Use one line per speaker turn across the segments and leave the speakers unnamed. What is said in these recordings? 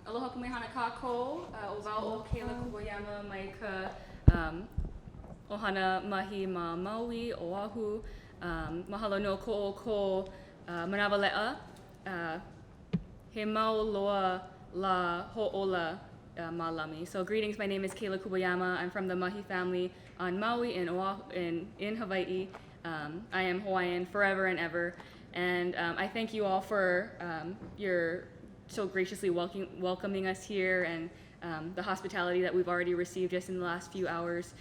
Aloha kumehana kako, o wau o Kayla Kuboyama mai ka ohana mahi ma Maui, Oahu, mahalo no ko manawa le'a, he mau loa la ho'ola ma lami. So greetings, my name is Kayla Kuboyama. I'm from the Mahi family on Maui in Oahu, in Hawaii. I am Hawaiian forever and ever. And I thank you all for your so graciously welcoming us here and the hospitality that we've already received just in the last few hours.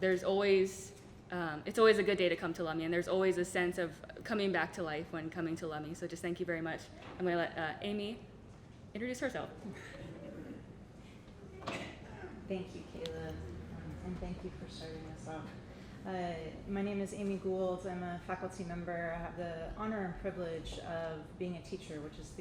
It's always a good day to come to Lummi, and there's always a sense of coming back to life when coming to Lummi. So just thank you very much. I'm going to let Amy introduce herself.
Thank you, Kayla, and thank you for starting us off. My name is Amy Gould. I'm a faculty member. I have the honor and privilege of being a teacher, which is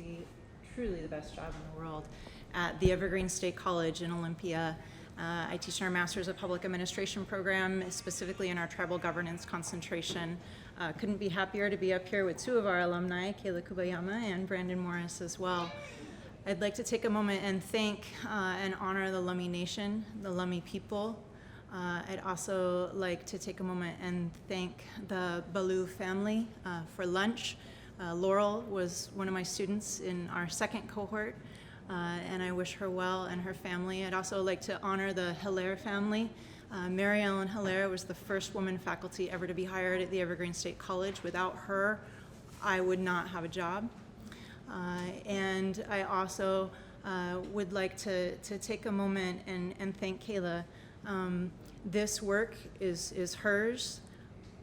truly the best job in the world, at the Evergreen State College in Olympia. I teach our Masters of Public Administration program, specifically in our tribal governance concentration. Couldn't be happier to be up here with two of our alumni, Kayla Kuboyama and Brandon Morris as well. I'd like to take a moment and thank and honor the Lummi Nation, the Lummi people. I'd also like to take a moment and thank the Baloo family for lunch. Laurel was one of my students in our second cohort, and I wish her well and her family. I'd also like to honor the Hilaire family. Mary Ellen Hilaire was the first woman faculty ever to be hired at the Evergreen State College. Without her, I would not have a job. And I also would like to take a moment and thank Kayla. This work is hers.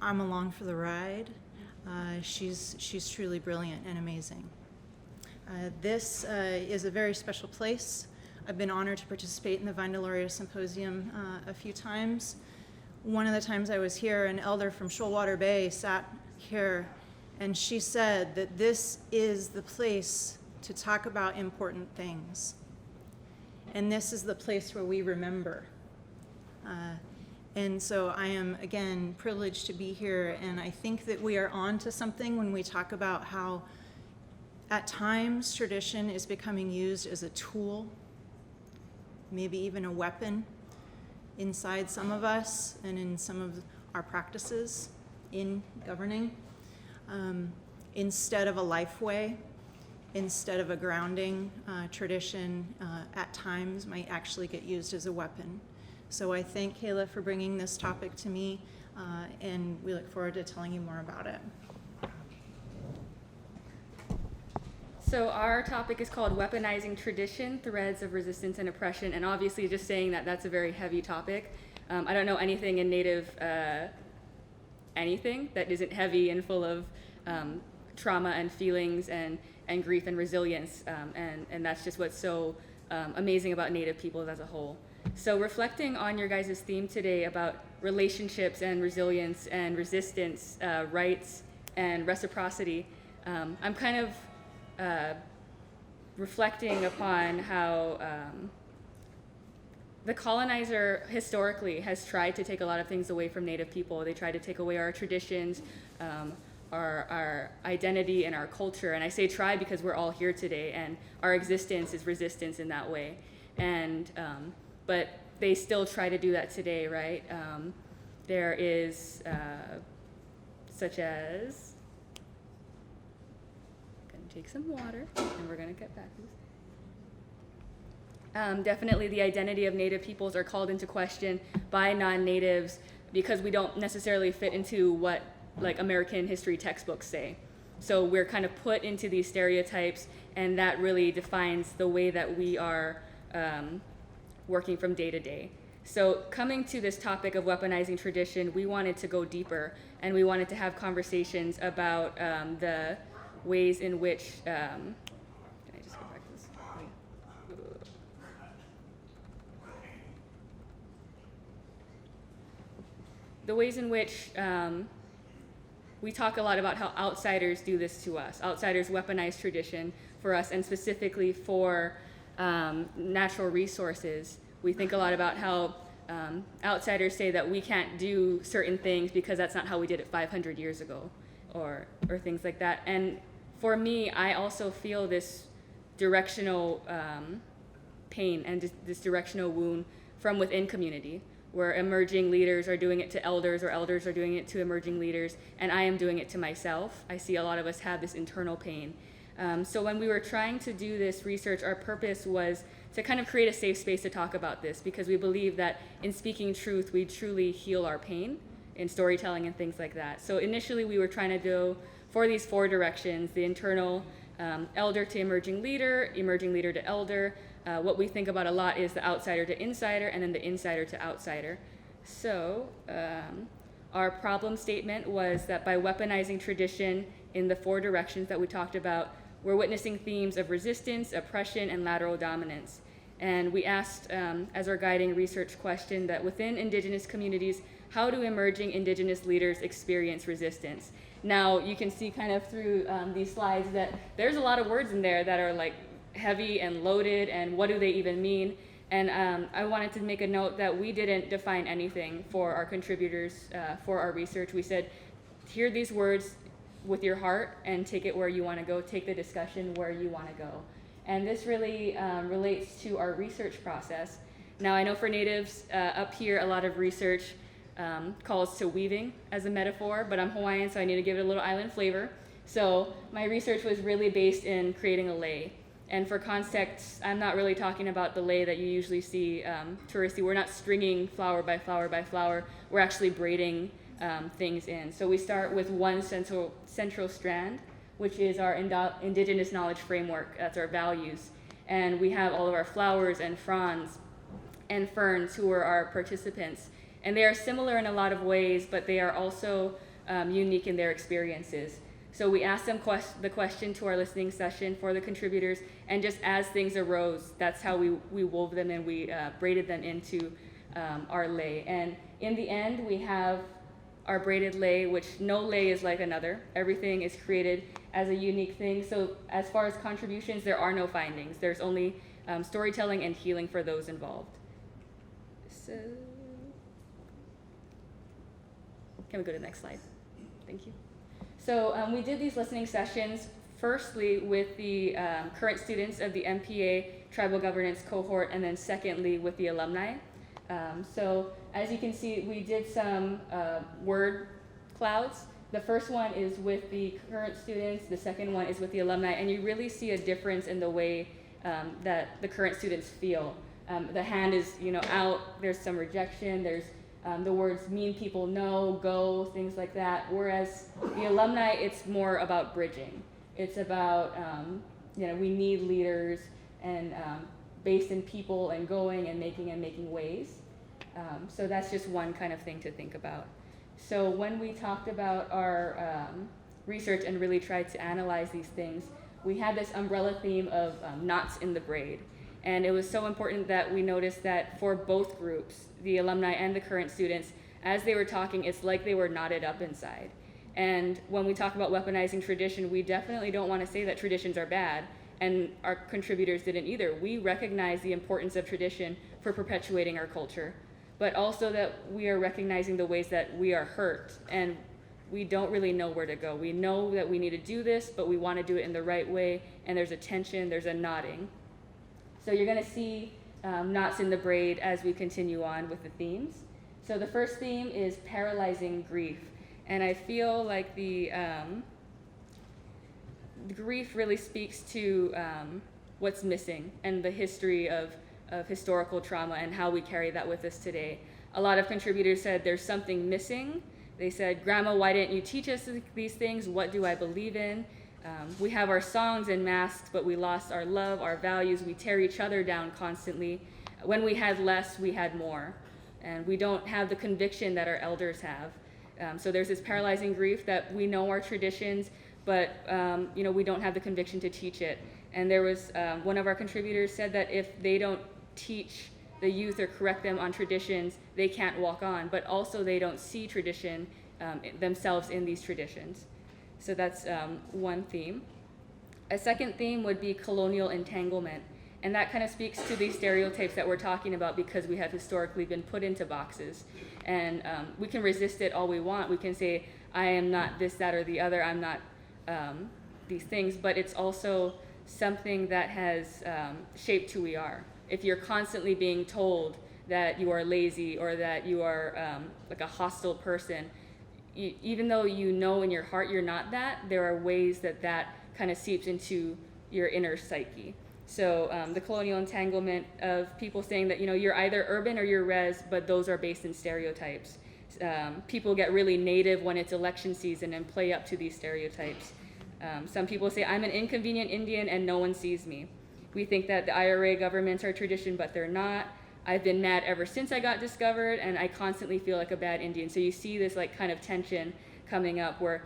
I'm along for the ride. She's truly brilliant and amazing. This is a very special place. I've been honored to participate in the Deloria Symposium a few times. One of the times I was here, an elder from Shoalwater Bay sat here, and she said that this is the place to talk about important things. And this is the place where we remember. And so I am, again, privileged to be here, and I think that we are on to something when we talk about how at times tradition is becoming used as a tool, maybe even a weapon inside some of us and in some of our practices in governing, instead of a life way, instead of a grounding. Tradition at times might actually get used as a weapon. So I thank Kayla for bringing this topic to me, and we look forward to telling you more about it.
So our topic is called Weaponizing Tradition, Threads of Resistance and Oppression, and obviously just saying that that's a very heavy topic. I don't know anything in Native anything that isn't heavy and full of trauma and feelings and grief and resilience, and that's just what's so amazing about Native peoples as a whole. So reflecting on your guys' theme today about relationships and resilience and resistance, rights and reciprocity, I'm kind of reflecting upon how the colonizer historically has tried to take a lot of things away from Native people. They tried to take away our traditions, our identity and our culture. And I say try because we're all here today, and our existence is resistance in that way. And but they still try to do that today, right? There is such as, gonna take some water and we're gonna get back to this. Definitely the identity of Native peoples are called into question by non-Natives because we don't necessarily fit into what like American history textbooks say. So we're kind of put into these stereotypes, and that really defines the way that we are working from day to day. So coming to this topic of weaponizing tradition, we wanted to go deeper, and we wanted to have conversations about the ways in which, can I just go back to this? The ways in which we talk a lot about how outsiders do this to us. Outsiders weaponize tradition for us, and specifically for natural resources. We think a lot about how outsiders say that we can't do certain things because that's not how we did it 500 years ago, or things like that. And for me, I also feel this directional pain and this directional wound from within community, where emerging leaders are doing it to elders, or elders are doing it to emerging leaders, and I am doing it to myself. I see a lot of us have this internal pain. So when we were trying to do this research, our purpose was to kind of create a safe space to talk about this, because we believe that in speaking truth, we truly heal our pain in storytelling and things like that. So initially we were trying to go for these 4 directions: the internal, elder to emerging leader to elder. What we think about a lot is the outsider to insider, and then the insider to outsider. So our problem statement was that by weaponizing tradition in the 4 directions that we talked about, we're witnessing themes of resistance, oppression, and lateral dominance. And we asked, as our guiding research question, that within Indigenous communities, how do emerging Indigenous leaders experience resistance? Now, you can see kind of through these slides that there's a lot of words in there that are like heavy and loaded, and what do they even mean? And I wanted to make a note that we didn't define anything for our contributors for our research. We said, hear these words with your heart and take it where you want to go, take the discussion where you want to go. And this really relates to our research process. Now, I know for Natives up here, a lot of research calls to weaving as a metaphor, but I'm Hawaiian, so I need to give it a little island flavor. So my research was really based in creating a lei. And for context, I'm not really talking about the lei that you usually see touristy. We're not stringing flower by flower by flower. We're actually braiding things in. So we start with one central strand, which is our Indigenous knowledge framework. That's our values. And we have all of our flowers and fronds and ferns who are our participants. And they are similar in a lot of ways, but they are also unique in their experiences. So we asked them the question to our listening session for the contributors, and just as things arose, that's how we wove them and we braided them into our lei. And in the end, we have our braided lei, which no lei is like another. Everything is created as a unique thing. So as far as contributions, there are no findings. There's only storytelling and healing for those involved. So, can we go to the next slide? Thank you. So we did these listening sessions, firstly with the current students of the MPA Tribal Governance Cohort, and then secondly with the alumni. So as you can see, we did some word clouds. The first one is with the current students, the second one is with the alumni, and you really see a difference in the way that the current students feel. The hand is, out, there's some rejection, there's the words mean people no, go, things like that. Whereas the alumni, it's more about bridging. It's about, we need leaders, and based in people and going and making ways. So that's just one kind of thing to think about. So when we talked about our research and really tried to analyze these things, we had this umbrella theme of knots in the braid. And it was so important that we noticed that for both groups, the alumni and the current students, as they were talking, it's like they were knotted up inside. And when we talk about weaponizing tradition, we definitely don't want to say that traditions are bad, and our contributors didn't either. We recognize the importance of tradition for perpetuating our culture, but also that we are recognizing the ways that we are hurt, and we don't really know where to go. We know that we need to do this, but we want to do it in the right way, and there's a tension, there's a knotting. So you're going to see knots in the braid as we continue on with the themes. So the first theme is paralyzing grief. And I feel like the grief really speaks to what's missing and the history of historical trauma and how we carry that with us today. A lot of contributors said there's something missing. They said, Grandma, why didn't you teach us these things? What do I believe in? We have our songs and masks, but we lost our love, our values. We tear each other down constantly. When we had less, we had more. And we don't have the conviction that our elders have. So there's this paralyzing grief that we know our traditions, but we don't have the conviction to teach it. And there was one of our contributors said that if they don't teach the youth or correct them on traditions, they can't walk on. But also they don't see tradition themselves in these traditions. So that's one theme. A second theme would be colonial entanglement. And that kind of speaks to these stereotypes that we're talking about, because we have historically been put into boxes. And we can resist it all we want. We can say, I am not this, that, or the other. I'm not these things. But it's also something that has shaped who we are. if you're constantly being told that you are lazy or that you are like a hostile person, even though you know in your heart you're not that, there are ways that that kind of seeps into your inner psyche. So the colonial entanglement of people saying that, you know, you're either urban or you're res, but those are based in stereotypes. People get really native when it's election season and play up to these stereotypes. Some people say, I'm an inconvenient Indian and no one sees me. We think that the IRA governments are tradition, but they're not. I've been mad ever since I got discovered, and I constantly feel like a bad Indian. So you see this like kind of tension coming up where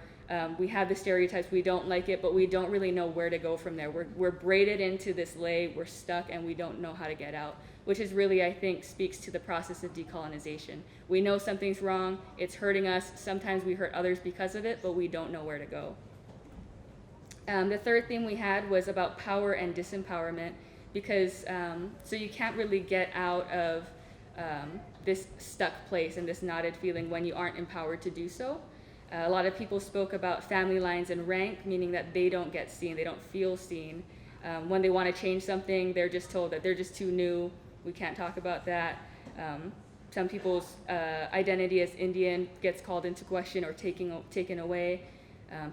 we have the stereotypes, we don't like it, but we don't really know where to go from there. We're braided into this lay, we're stuck, and we don't know how to get out, which is really, I think, speaks to the process of decolonization. We know something's wrong, it's hurting us, sometimes we hurt others because of it, but we don't know where to go. The third theme we had was about power and disempowerment, because so you can't really get out of this stuck place and this knotted feeling when you aren't empowered to do so. A lot of people spoke about family lines and rank, meaning that they don't get seen, they don't feel seen. When they want to change something, they're just told that they're just too new, we can't talk about that. Some people's identity as Indian gets called into question or taken away.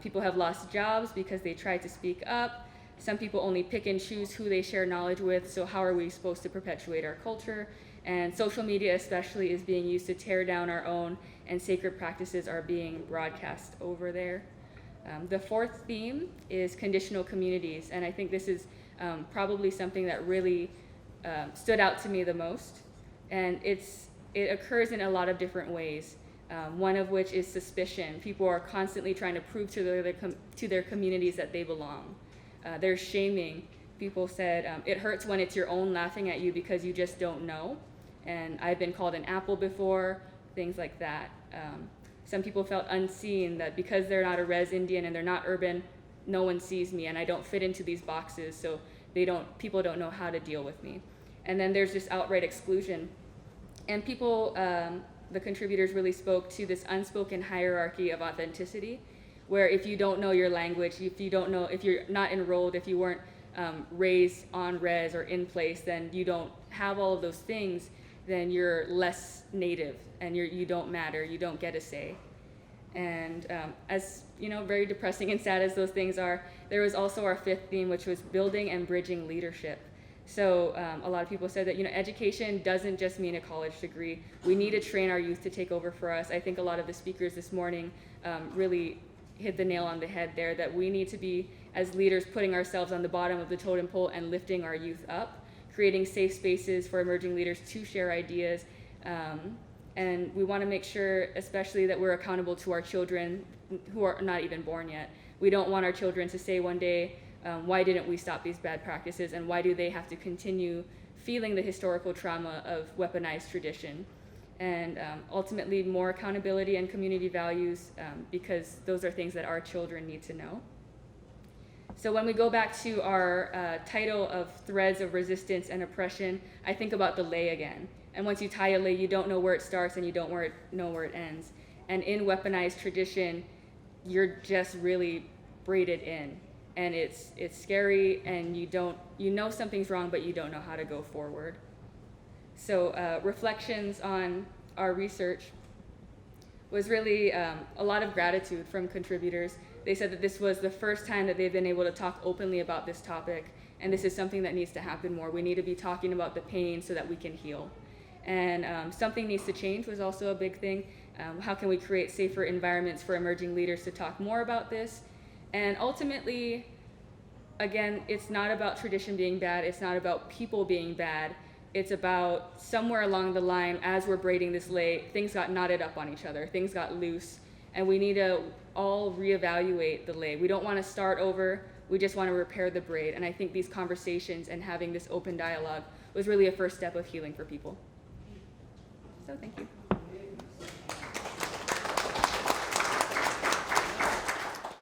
People have lost jobs because they tried to speak up. Some people only pick and choose who they share knowledge with, so how are we supposed to perpetuate our culture? And social media especially is being used to tear down our own, and sacred practices are being broadcast over there. The fourth theme is conditional communities, and I think this is probably something that really stood out to me the most. And it occurs in a lot of different ways. One of which is suspicion. People are constantly trying to prove to their communities that they belong. There's shaming. People said, it hurts when it's your own laughing at you because you just don't know. And I've been called an apple before, things like that. Some people felt unseen, that because they're not a res Indian and they're not urban, no one sees me and I don't fit into these boxes, so people don't know how to deal with me. And then there's just outright exclusion. And people, the contributors really spoke to this unspoken hierarchy of authenticity, where if you don't know your language, if you're not enrolled, if you weren't raised on res or in place, then you don't have all of those things, then you're less native and you don't matter, you don't get a say. And as you know, very depressing and sad as those things are, there was also our fifth theme, which was building and bridging leadership. So a lot of people said that, you know, education doesn't just mean a college degree. We need to train our youth to take over for us. I think a lot of the speakers this morning really hit the nail on the head there, that we need to be, as leaders, putting ourselves on the bottom of the totem pole and lifting our youth up, creating safe spaces for emerging leaders to share ideas. And we want to make sure, especially, that we're accountable to our children who are not even born yet. We don't want our children to say one day, why didn't we stop these bad practices, and why do they have to continue feeling the historical trauma of weaponized tradition? And ultimately, more accountability and community values, because those are things that our children need to know. So when we go back to our title of Threads of Resistance and Oppression, I think about the lay again. And once you tie a lay, you don't know where it starts and you don't know where it ends. And in weaponized tradition, you're just really braided in. And it's scary, and you know something's wrong, but you don't know how to go forward. So reflections on our research was really a lot of gratitude from contributors. They said that this was the first time that they've been able to talk openly about this topic, and this is something that needs to happen more. We need to be talking about the pain so that we can heal. And something needs to change was also a big thing. How can we create safer environments for emerging leaders to talk more about this? And ultimately, again, it's not about tradition being bad, it's not about people being bad, it's about somewhere along the line, as we're braiding this lay, things got knotted up on each other, things got loose, and we need to all reevaluate the lay. We don't want to start over, we just want to repair the braid, and I think these conversations and having this open dialogue was really a first step of healing for people. So thank you.